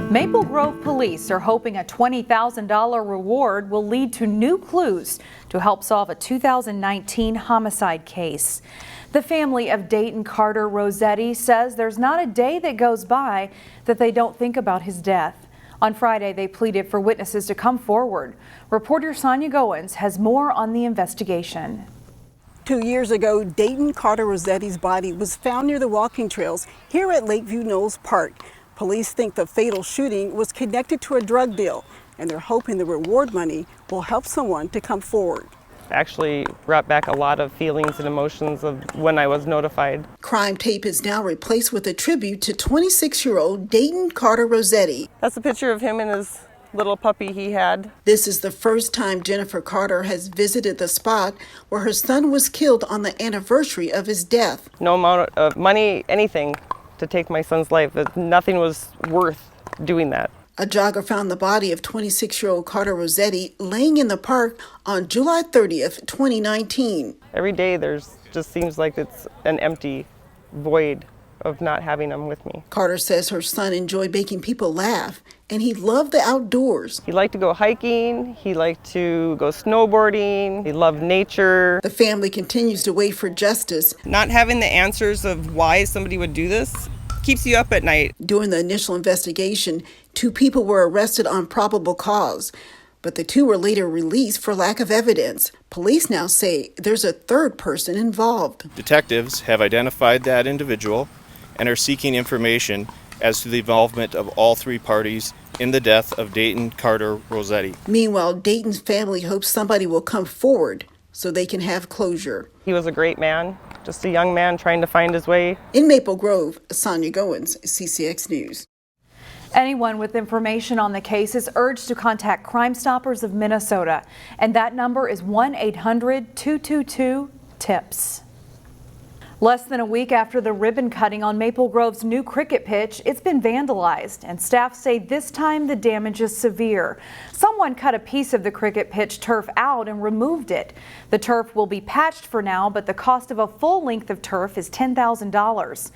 Maple Grove police are hoping a $20,000 reward will lead to new clues to help solve a 2019 homicide case. The family of Dayton Carter Rossetti says there's not a day that goes by that they don't think about his death. On Friday, they pleaded for witnesses to come forward. Reporter Sonia Goins has more on the investigation. 2 years ago, Dayton Carter Rossetti's body was found near the walking trails here at Lakeview Knolls Park. Police think the fatal shooting was connected to a drug deal, and they're hoping the reward money will help someone to come forward. Actually brought back a lot of feelings and emotions of when I was notified. Crime tape is now replaced with a tribute to 26-year-old Dayton Carter Rossetti. That's a picture of him and his little puppy he had. This is the first time Jennifer Carter has visited the spot where her son was killed on the anniversary of his death. No amount of money, anything, to take my son's life. Nothing was worth doing that. A jogger found the body of 26-year-old Carter Rossetti laying in the park on July 30th, 2019. Every day just seems like it's an empty void of not having him with me. Carter says her son enjoyed making people laugh, and he loved the outdoors. He liked to go hiking, he liked to go snowboarding, he loved nature. The family continues to wait for justice. Not having the answers of why somebody would do this keeps you up at night. During the initial investigation, 2 people were arrested on probable cause, but the 2 were later released for lack of evidence. Police now say there's a 3rd person involved. Detectives have identified that individual and are seeking information as to the involvement of all 3 parties in the death of Dayton Carter Rossetti. Meanwhile, Dayton's family hopes somebody will come forward so they can have closure. He was a great man, just a young man trying to find his way. In Maple Grove, Sonia Goins, CCX News. Anyone with information on the case is urged to contact Crime Stoppers of Minnesota, and that number is 1-800-222-TIPS. Less than a week after the ribbon cutting on Maple Grove's new cricket pitch, it's been vandalized, and staff say this time the damage is severe. Someone cut a piece of the cricket pitch turf out and removed it. The turf will be patched for now, but the cost of a full length of turf is $10,000.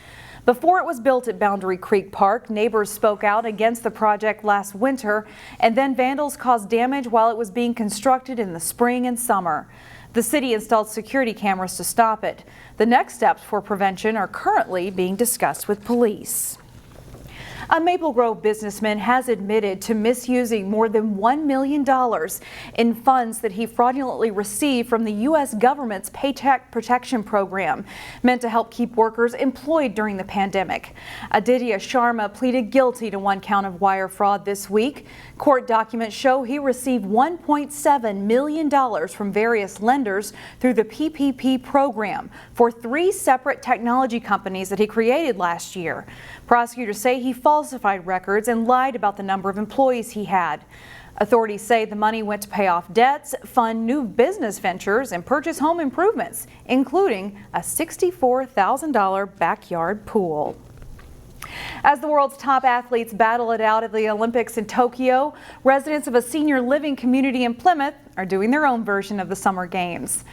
Before it was built at Boundary Creek Park, neighbors spoke out against the project last winter, and then vandals caused damage while it was being constructed in the spring and summer. The city installed security cameras to stop it. The next steps for prevention are currently being discussed with police. A Maple Grove businessman has admitted to misusing more than $1 million in funds that he fraudulently received from the U.S. government's Paycheck Protection Program, meant to help keep workers employed during the pandemic. Aditya Sharma pleaded guilty to 1 count of wire fraud this week. Court documents show he received $1.7 million from various lenders through the PPP program for 3 separate technology companies that he created last year. Prosecutors say he falsified records and lied about the number of employees he had. Authorities say the money went to pay off debts, fund new business ventures, and purchase home improvements, including a $64,000 backyard pool. As the world's top athletes battle it out at the Olympics in Tokyo, residents of a senior living community in Plymouth are doing their own version of the Summer Games.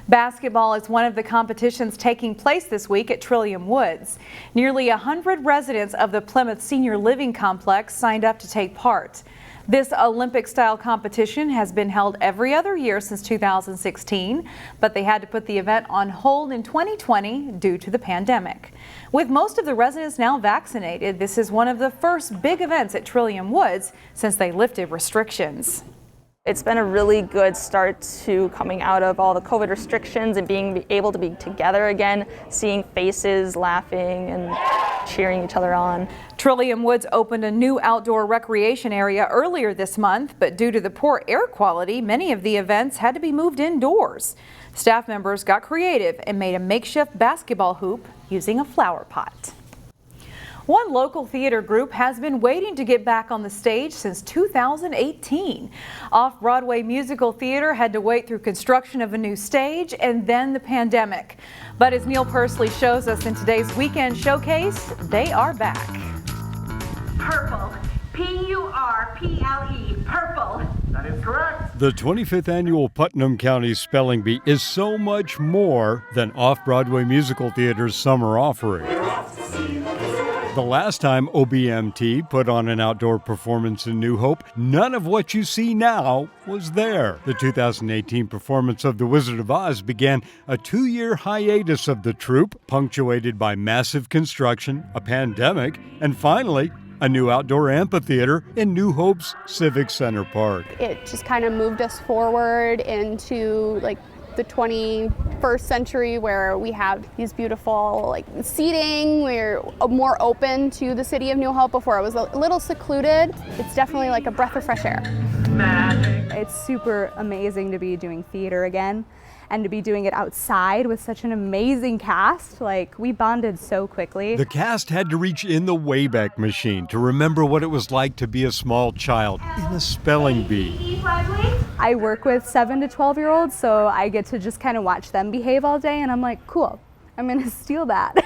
Basketball is one of the competitions taking place this week at Trillium Woods. Nearly 100 residents of the Plymouth Senior Living Complex signed up to take part. This Olympic-style competition has been held every other year since 2016, but they had to put the event on hold in 2020 due to the pandemic. With most of the residents now vaccinated, this is one of the first big events at Trillium Woods since they lifted restrictions. It's been a really good start to coming out of all the COVID restrictions and being able to be together again, seeing faces, laughing and cheering each other on. Trillium Woods opened a new outdoor recreation area earlier this month, but due to the poor air quality, many of the events had to be moved indoors. Staff members got creative and made a makeshift basketball hoop using a flower pot. One local theater group has been waiting to get back on the stage since 2018. Off-Broadway musical theater had to wait through construction of a new stage and then the pandemic. But as Neil Pursley shows us in today's weekend showcase, they are back. Purple. P-U-R-P-L-E. Purple. That is correct. The 25th annual Putnam County Spelling Bee is so much more than Off-Broadway musical theater's summer offering. The last time OBMT put on an outdoor performance in New Hope, none of what you see now was there. The 2018 performance of The Wizard of Oz began a 2-year hiatus of the troupe, punctuated by massive construction, a pandemic, and finally, a new outdoor amphitheater in New Hope's Civic Center Park. It just kind of moved us forward into the 21st century, where we have these beautiful seating. We're more open to the city of New Hope. Before it was a little secluded. It's definitely like a breath of fresh air. It's super amazing to be doing theater again and to be doing it outside with such an amazing cast. We bonded so quickly. The cast had to reach in the Wayback Machine to remember what it was like to be a small child in a spelling bee. I work with 7 to 12-year-olds, so I get to just kind of watch them behave all day, and I'm like, cool, I'm gonna steal that.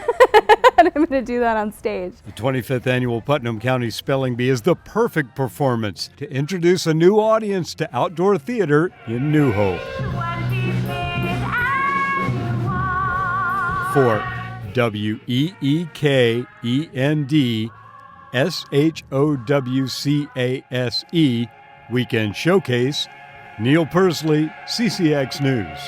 And I'm gonna do that on stage. The 25th Annual Putnam County Spelling Bee is the perfect performance to introduce a new audience to outdoor theater in New Hope. For WEEKEND Weekend Showcase, Neil Persley, CCX News.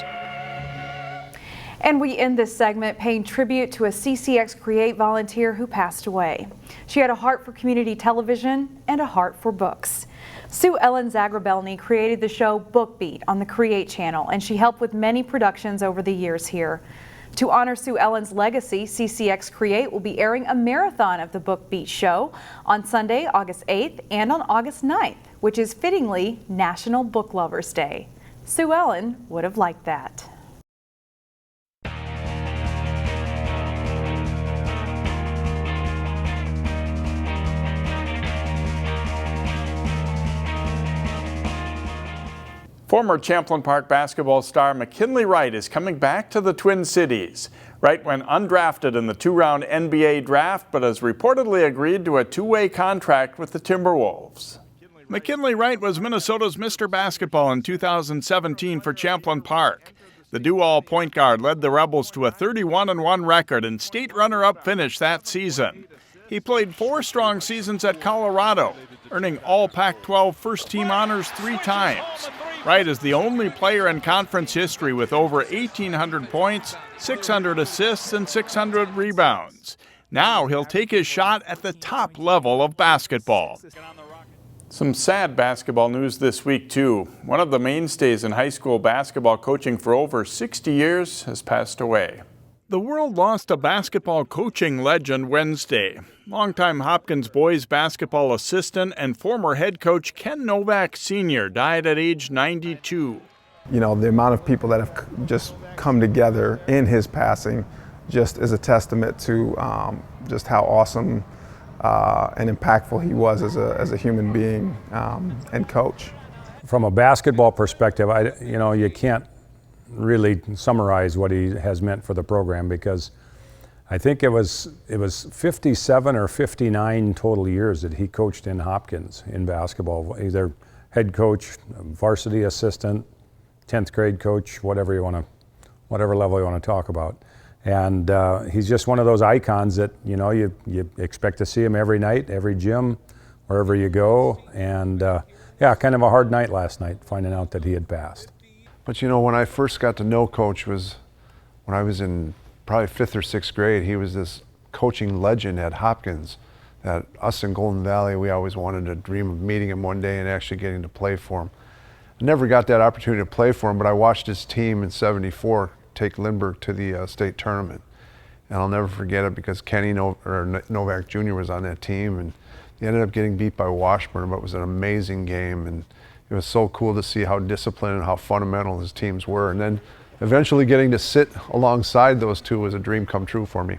And we end this segment paying tribute to a CCX Create volunteer who passed away. She had a heart for community television and a heart for books. Sue Ellen Zagrabelny created the show Book Beat on the Create channel, and she helped with many productions over the years here. To honor Sue Ellen's legacy, CCX Create will be airing a marathon of the Book Beat show on Sunday, August 8th and on August 9th, which is fittingly National Book Lovers Day. Sue Ellen would have liked that. Former Champlin Park basketball star McKinley Wright is coming back to the Twin Cities. Wright went undrafted in the 2-round NBA draft, but has reportedly agreed to a 2-way contract with the Timberwolves. McKinley Wright was Minnesota's Mr. Basketball in 2017 for Champlin Park. The do-all point guard led the Rebels to a 31-1 record and state runner-up finish that season. He played 4 strong seasons at Colorado, earning all Pac-12 first-team honors 3 times. Wright is the only player in conference history with over 1,800 points, 600 assists, and 600 rebounds. Now he'll take his shot at the top level of basketball. Some sad basketball news this week, too. One of the mainstays in high school basketball coaching for over 60 years has passed away. The world lost a basketball coaching legend Wednesday. Longtime Hopkins boys basketball assistant and former head coach Ken Novak Sr. died at age 92. You know, the amount of people that have just come together in his passing just is a testament to just how awesome and impactful he was as a human being and coach. From a basketball perspective, you can't really summarize what he has meant for the program, because I think it was 57 or 59 total years that he coached in Hopkins in basketball, either head coach, varsity assistant, 10th grade coach, whatever level you want to talk about. And he's just one of those icons that you expect to see him every night, every gym, wherever you go. And kind of a hard night last night finding out that he had passed. But when I first got to know Coach was when I was in probably 5th or 6th grade. He was this coaching legend at Hopkins that us in Golden Valley, we always wanted to dream of meeting him one day and actually getting to play for him. I never got that opportunity to play for him, but I watched his team in '74 take Lindbergh to the state tournament. And I'll never forget it because Kenny Novak Jr. was on that team, and they ended up getting beat by Washburn, but it was an amazing game. And it was so cool to see how disciplined and how fundamental his teams were. And then eventually getting to sit alongside those two was a dream come true for me.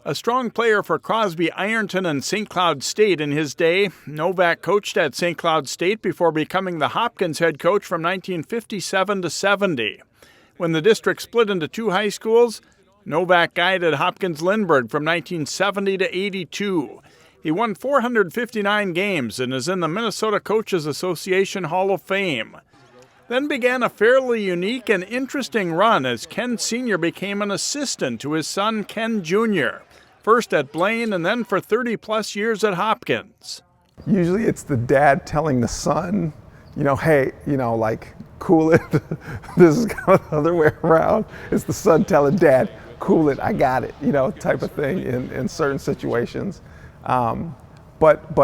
A strong player for Crosby, Ironton, and St. Cloud State in his day, Novak coached at St. Cloud State before becoming the Hopkins head coach from 1957 to 70. When the district split into 2 high schools, Novak guided Hopkins Lindbergh from 1970 to 82. He won 459 games and is in the Minnesota Coaches Association Hall of Fame. Then began a fairly unique and interesting run as Ken Sr. became an assistant to his son Ken Jr. first at Blaine and then for 30-plus years at Hopkins. Usually it's the dad telling the son, hey, like, cool it. This is kind of the other way around. It's the son telling dad, cool it, I got it, type of thing in certain situations. But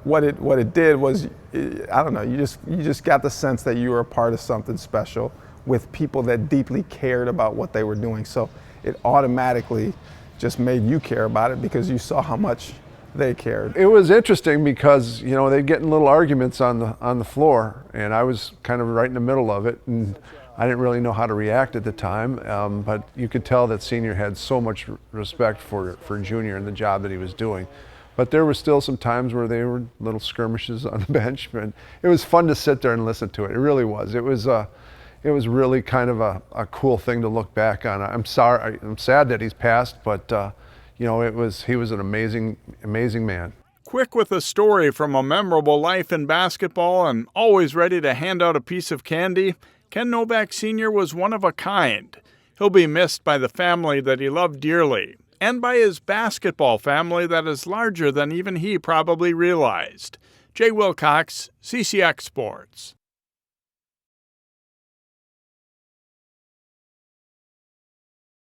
what it did was, I don't know, you just got the sense that you were a part of something special with people that deeply cared about what they were doing. So it automatically just made you care about it because you saw how much they cared. It was interesting because, they'd get in little arguments on the floor, and I was kind of right in the middle of it, and I didn't really know how to react at the time, but you could tell that Senior had so much respect for Junior and the job that he was doing. But there were still some times where there were little skirmishes on the bench, and it was fun to sit there and listen to it. It really was. It was really kind of a cool thing to look back on. I'm sad that he's passed, but he was an amazing man. Quick with a story from a memorable life in basketball and always ready to hand out a piece of candy, Ken Novak Sr. was one of a kind. He'll be missed by the family that he loved dearly, and by his basketball family that is larger than even he probably realized. Jay Wilcox, CCX Sports.